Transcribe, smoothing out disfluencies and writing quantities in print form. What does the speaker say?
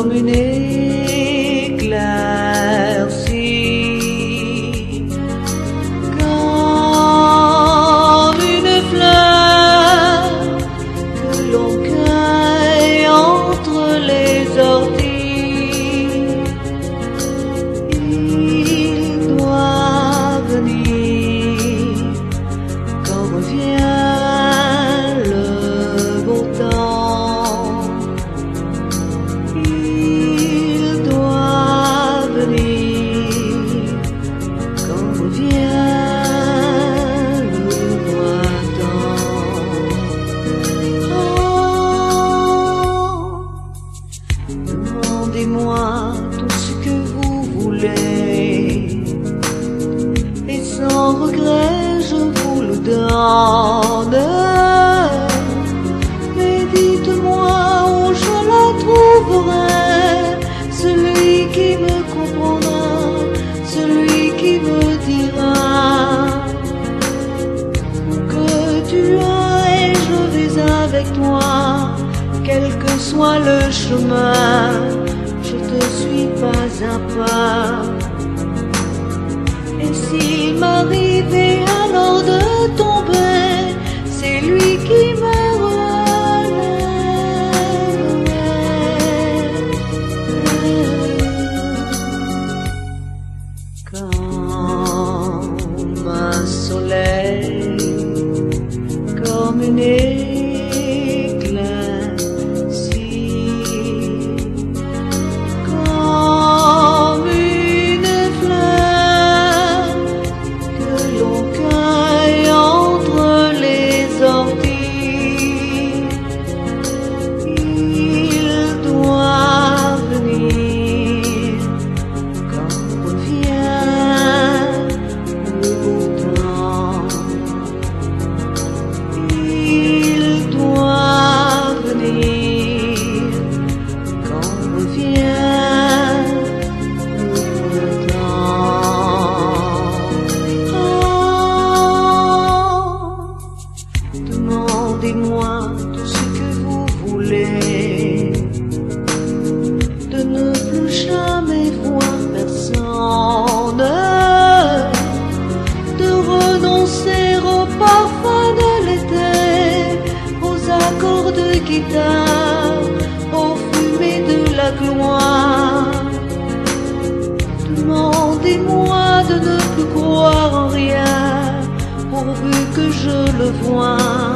comme une éclaircie, comme une fleur que l'on cueille entre les orties. Il doit venir quand revient le beau temps. Il doit venir quand revient le printemps. Oh, demandez-moi tout ce que vous voulez, et sans regret je vous le donne. Mais dites-moi où je la trouverai, celui qui me comprendra, celui qui me dira où que tu ailles, je vais avec toi, quel que soit le chemin, je te suis pas un pas. Et s'il m'arrivait alors de tomber, c'est lui qui me relève. Comme un soleil, comme une éclaircie, comme une fleur que l'on cueille entre les orties. Il doit venir quand revient le beau temps. Il doit venir quand revient le printemps. Oh, demandez-moi tout ce que vous voulez, de ne plus jamais voir personne, de renoncer au parfum de l'été, aux accords de guitare, aux fumées de la gloire. Demandez-moi de ne plus croire en rien, pourvu que je le vois.